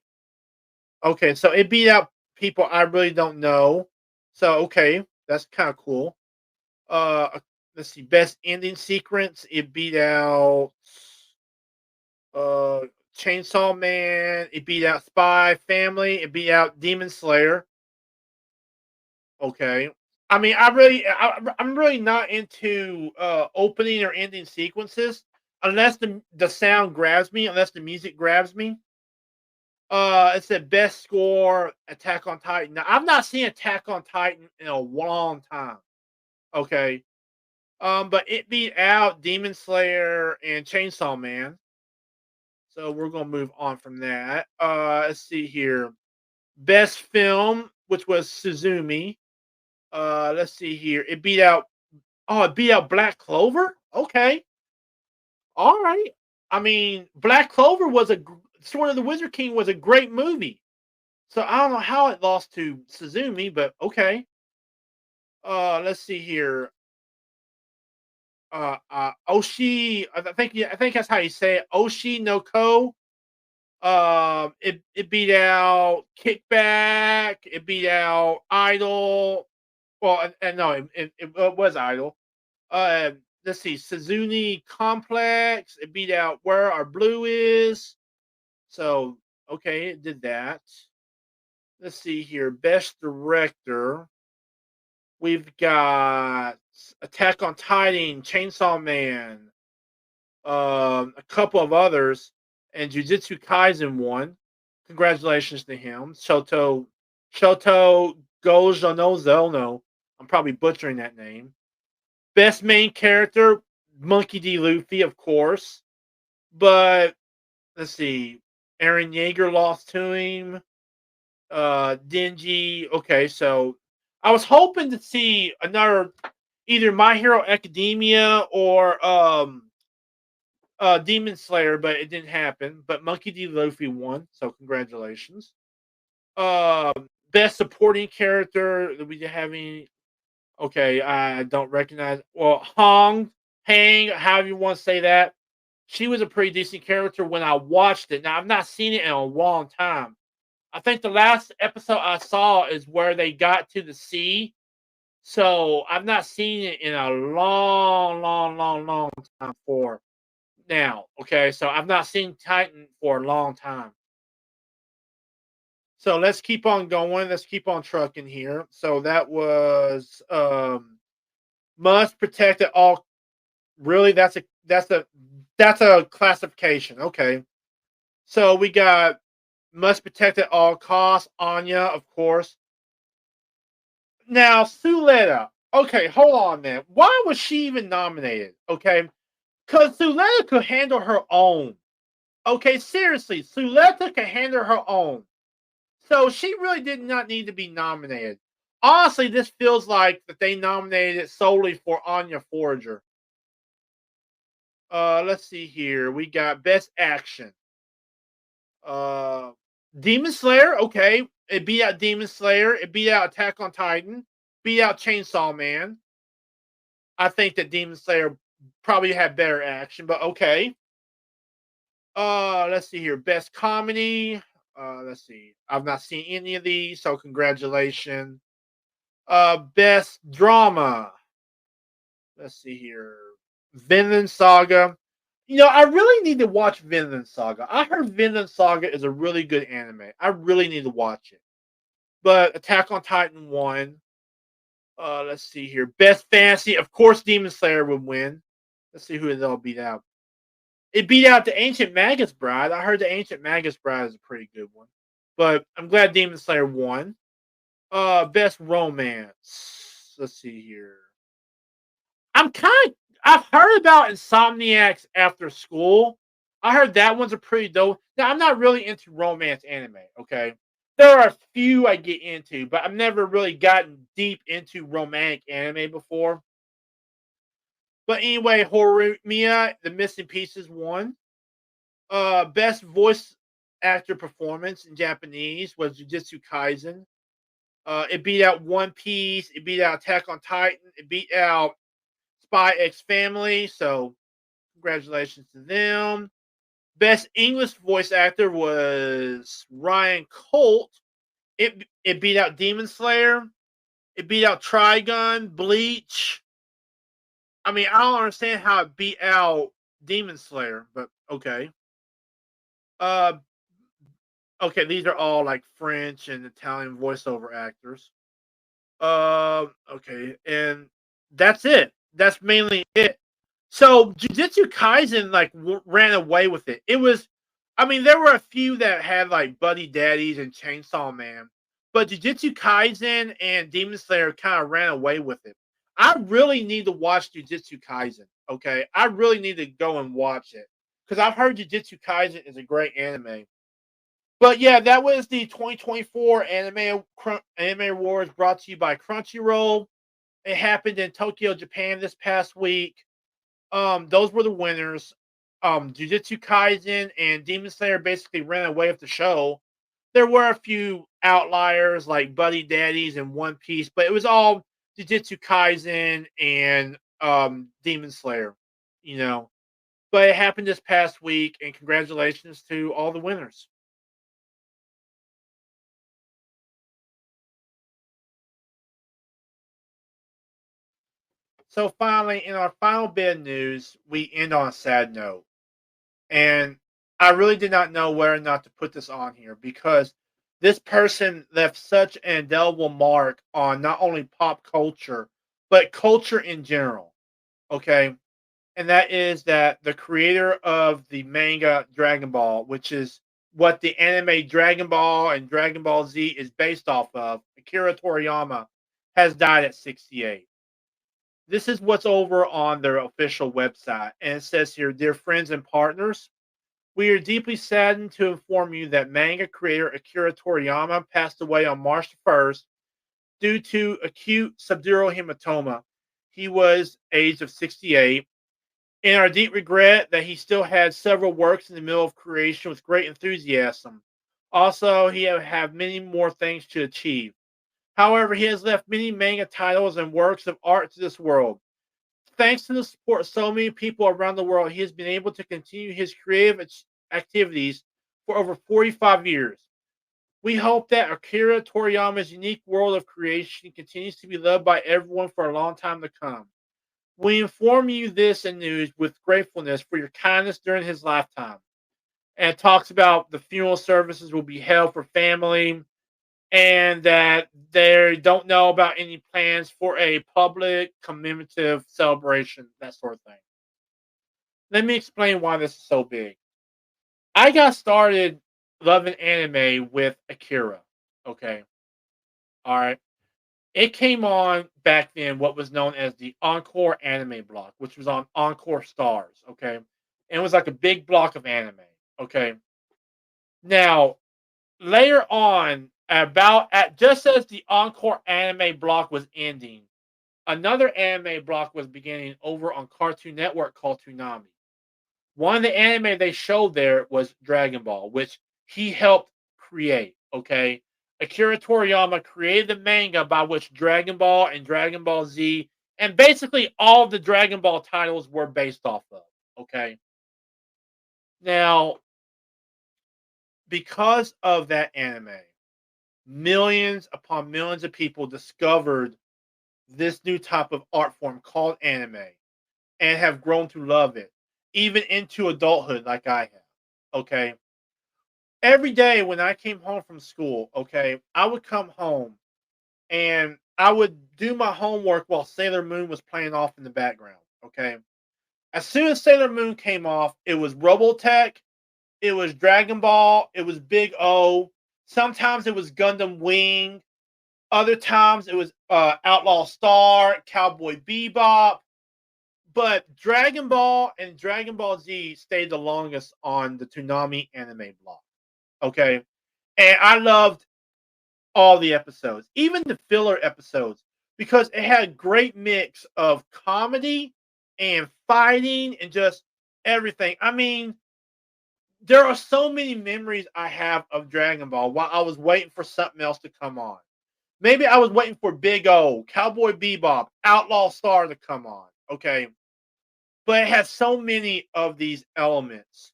Okay, so it beat out people I really don't know. So okay, that's kind of cool. Let's see. Best ending sequence. It beat out. Uh, Chainsaw Man. It beat out Spy Family. It beat out Demon Slayer. Okay. I mean, I'm really not into opening or ending sequences unless the sound grabs me, unless the music grabs me. It said best score Attack on Titan. Now, I've not seen Attack on Titan in a long time. Okay. But it beat out Demon Slayer and Chainsaw Man. So we're gonna move on from that. Let's see here. Best film, which was Suzumi. Let's see here. It beat out. Oh, it beat out Black Clover. Okay, all right. I mean, Black Clover was Sword of the Wizard King was a great movie. So I don't know how it lost to Suzumi, but okay. Let's see here. Oshi. I think that's how you say it. Oshi no Ko. It beat out Kickback. It beat out Idol. Well, and no, it was Idol. Uh, let's see, Suzuni Complex. It beat out Where Our Blue Is. So okay, it did that. Let's see here. Best director. We've got Attack on Titan, Chainsaw Man, a couple of others, and Jujutsu Kaisen won. Congratulations to him. Shoto Gojonozono. I'm probably butchering that name. Best main character, Monkey D. Luffy, of course. But let's see. Aaron Yeager lost to him. Dingy. Okay, so I was hoping to see another either My Hero Academia or Demon Slayer, but it didn't happen. But Monkey D. Luffy won, so congratulations. Best supporting character. Do we have any? Okay, I don't recognize. Well, Hang, however you want to say that. She was a pretty decent character when I watched it. Now I've not seen it in a long time. I think the last episode I saw is where they got to the sea. So I've not seen it in a long time for now. Okay, so I've not seen Titan for a long time. So let's keep on going. Let's keep on trucking here. So that was must protect at all. Really, that's a classification. Okay. So we got must protect at all costs. Anya, of course. Now Suleta. Okay, hold on, man. Why was she even nominated? Okay, because Suleta could handle her own. Okay, seriously, Suleta could handle her own. So she really did not need to be nominated. Honestly, this feels like that they nominated it solely for Anya Forager. Let's see here. We got Best Action. Demon Slayer. Okay, it beat out Demon Slayer. It beat out Attack on Titan. Beat out Chainsaw Man. I think that Demon Slayer probably had better action, but okay. Let's see here. Best comedy. Let's see. I've not seen any of these, so congratulations. Best drama. Let's see here. Vinland Saga. You know, I really need to watch Vinland Saga. I heard Vinland Saga is a really good anime. I really need to watch it. But Attack on Titan won. Let's see here. Best fantasy. Of course, Demon Slayer would win. Let's see who they'll beat out. It beat out the Ancient Magus Bride. I heard the Ancient Magus Bride is a pretty good one. But I'm glad Demon Slayer won. Best romance. Let's see here. I've heard about Insomniacs After School. I heard that one's a pretty dope. Now I'm not really into romance anime, okay? There are a few I get into, but I've never really gotten deep into romantic anime before. But anyway, Horimiya, The Missing Pieces won. Best voice actor performance in Japanese was Jujutsu Kaisen. It beat out One Piece. It beat out Attack on Titan. It beat out Spy X Family. So congratulations to them. Best English voice actor was Ryan Colt. It beat out Demon Slayer. It beat out Trigun, Bleach. I mean, I don't understand how it beat out Demon Slayer, but okay. Uh, okay, these are all like French and Italian voiceover actors. Okay, and that's it. That's mainly it. So Jujutsu Kaisen like ran away with it. It was, I mean, there were a few that had like Buddy Daddies and Chainsaw Man, but Jujutsu Kaisen and Demon Slayer kind of ran away with it. I really need to watch Jujutsu Kaisen. Okay, I really need to go and watch it because I've heard Jujutsu Kaisen is a great anime. But yeah, that was the 2024 Anime Awards brought to you by Crunchyroll. It happened in Tokyo, Japan this past week. Those were the winners. Jujutsu Kaisen and Demon Slayer basically ran away with the show. There were a few outliers like Buddy Daddies and One Piece, but it was all Jujutsu Kaisen and Demon Slayer, you know. But it happened this past week, and congratulations to all the winners. So finally, in our final bit of news, we end on a sad note. And I really did not know whether or not to put this on here because this person left such an indelible mark on not only pop culture, but culture in general. Okay. And that is that the creator of the manga Dragon Ball, which is what the anime Dragon Ball and Dragon Ball Z is based off of, Akira Toriyama, has died at 68. This is what's over on their official website. And it says here, dear friends and partners, we are deeply saddened to inform you that manga creator Akira Toriyama passed away on March 1st due to acute subdural hematoma. He was aged of 68. In our deep regret that he still had several works in the middle of creation with great enthusiasm. Also, he have many more things to achieve. However, he has left many manga titles and works of art to this world. Thanks to the support of so many people around the world, he has been able to continue his creative activities for over 45 years. We hope that Akira Toriyama's unique world of creation continues to be loved by everyone for a long time to come. We inform you this and news with gratefulness for your kindness during his lifetime. And it talks about the funeral services will be held for family and that they don't know about any plans for a public commemorative celebration, that sort of thing. Let me explain why this is so big. I got started loving anime with Akira. Okay. All right. It came on back then, what was known as the Encore anime block, which was on Encore Stars. Okay. And it was like a big block of anime. Okay. Now, later on, about at just as the Encore anime block was ending, another anime block was beginning over on Cartoon Network called Toonami. One of the anime they showed there was Dragon Ball, which he helped create. Okay, Akira Toriyama created the manga by which Dragon Ball and Dragon Ball Z and basically all of the Dragon Ball titles were based off of. Okay, now because of that anime, millions upon millions of people discovered this new type of art form called anime and have grown to love it, even into adulthood, like I have. Okay. Every day when I came home from school, okay, I would come home and I would do my homework while Sailor Moon was playing off in the background. Okay. As soon as Sailor Moon came off, it was Robotech, it was Dragon Ball, it was Big O. Sometimes it was Gundam Wing. Other times it was Outlaw Star, Cowboy Bebop. But Dragon Ball and Dragon Ball Z stayed the longest on the Toonami anime block. Okay. And I loved all the episodes, even the filler episodes, because it had a great mix of comedy and fighting and just everything. I mean, there are so many memories I have of Dragon Ball while I was waiting for something else to come on. Maybe I was waiting for Big O, Cowboy Bebop, Outlaw Star to come on. Okay. But it has so many of these elements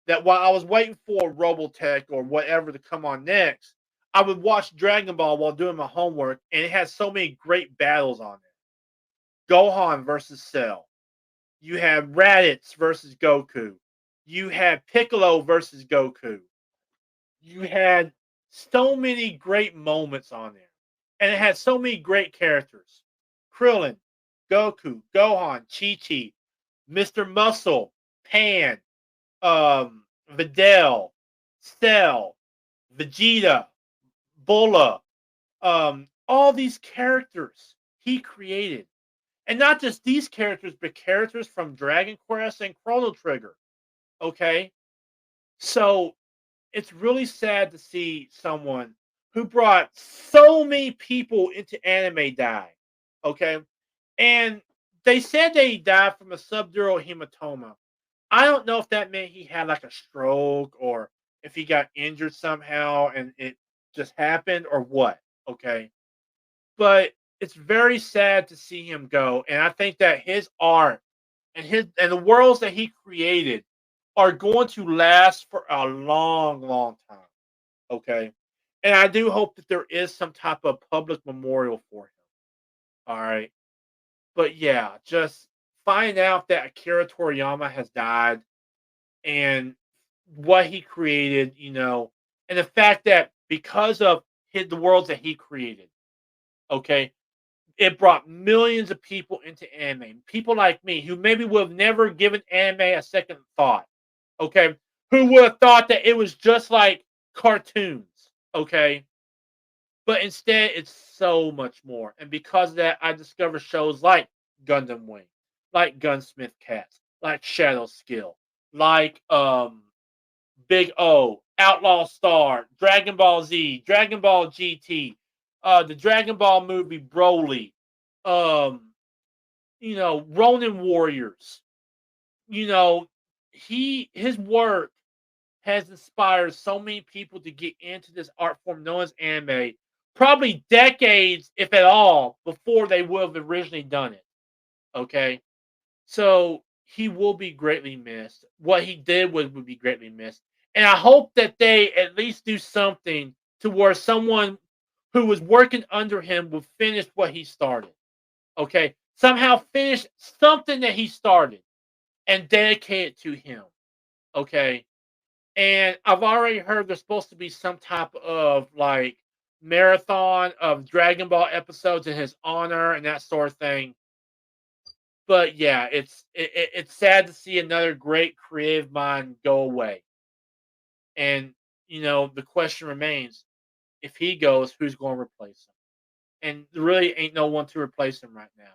that while I was waiting for Robotech or whatever to come on next, I would watch Dragon Ball while doing my homework, and it has so many great battles on it. Gohan versus Cell. You have Raditz versus Goku. You had Piccolo versus Goku. You had so many great moments on there. And it had so many great characters. Krillin, Goku, Gohan, Chi-Chi, Mr. Muscle, Pan, Videl, Cell, Vegeta, Bola, all these characters he created. And not just these characters, but characters from Dragon Quest and Chrono Trigger. Okay? So it's really sad to see someone who brought so many people into anime die. Okay? And they said that he died from a subdural hematoma. I don't know if that meant he had like a stroke or if he got injured somehow and it just happened or what. Okay. But it's very sad to see him go. And I think that his art and the worlds that he created are going to last for a long, long time. Okay. And I do hope that there is some type of public memorial for him. All right. But yeah, just find out that Akira Toriyama has died and what he created, and the fact that because of the worlds that he created, okay, it brought millions of people into anime. People like me who maybe would have never given anime a second thought, okay, who would have thought that it was just like cartoons, okay, but instead it's so much more. And because of that, I discovered shows like Gundam Wing, like Gunsmith Cats, like Shadow Skill, like Big O, Outlaw Star, Dragon Ball Z, Dragon Ball GT, the Dragon Ball movie Broly, Ronin Warriors. His work has inspired so many people to get into this art form known as anime, probably decades, if at all, before they would have originally done it. Okay? So he will be greatly missed. What he did would be greatly missed. And I hope that they at least do something to where someone who was working under him will finish what he started. Okay? Somehow finish something that he started and dedicate it to him. Okay? And I've already heard there's supposed to be some type of like marathon of Dragon Ball episodes in his honor and that sort of thing. But yeah, it's sad to see another great creative mind go away. And the question remains: if he goes, who's going to replace him? And there really ain't no one to replace him right now.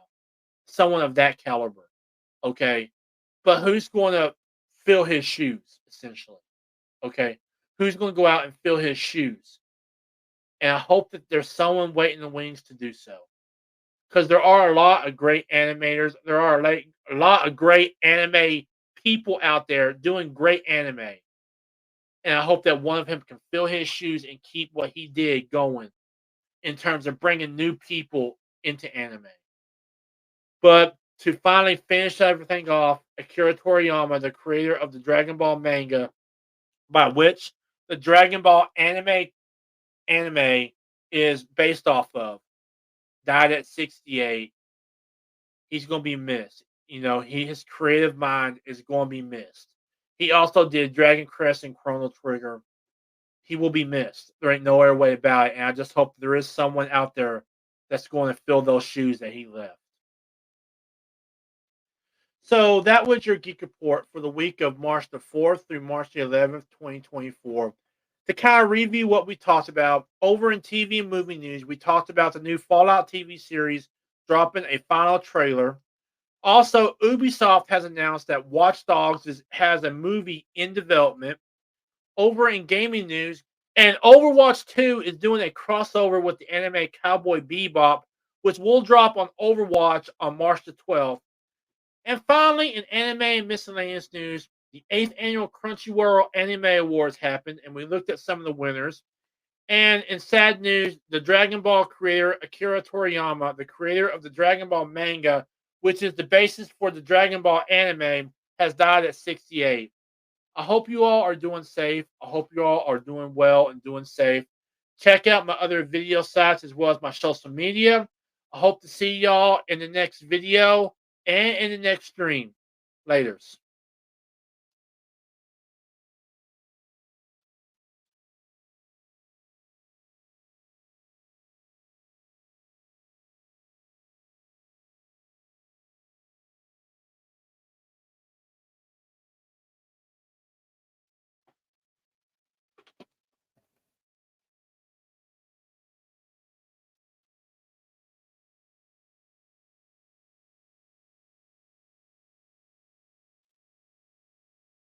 Someone of that caliber, okay. But who's going to fill his shoes? Essentially, okay. Who's going to go out and fill his shoes? And I hope that there's someone waiting in the wings to do so. Because there are a lot of great animators. There are a lot of great anime people out there doing great anime. And I hope that one of them can fill his shoes and keep what he did going in terms of bringing new people into anime. But to finally finish everything off, Akira Toriyama, the creator of the Dragon Ball manga, by which the Dragon Ball anime is based off of, died at 68. He's going to be missed. His creative mind is going to be missed. He also did Dragon Quest and Chrono Trigger. He will be missed. There ain't no other way about it. And I just hope there is someone out there that's going to fill those shoes that he left. So that was your Geek Report for the week of March the 4th through March the 11th, 2024. To kind of review what we talked about, over in TV and movie news, we talked about the new Fallout TV series dropping a final trailer. Also, Ubisoft has announced that Watch Dogs has a movie in development. Over in gaming news, and Overwatch 2 is doing a crossover with the anime Cowboy Bebop, which will drop on Overwatch on March the 12th. And finally, in anime and miscellaneous news, the 8th annual Crunchyroll Anime Awards happened, and we looked at some of the winners. And in sad news, the Dragon Ball creator, Akira Toriyama, the creator of the Dragon Ball manga, which is the basis for the Dragon Ball anime, has died at 68. I hope you all are doing safe. I hope you all are doing well and doing safe. Check out my other video sites as well as my social media. I hope to see y'all in the next video and in the next stream. Laters.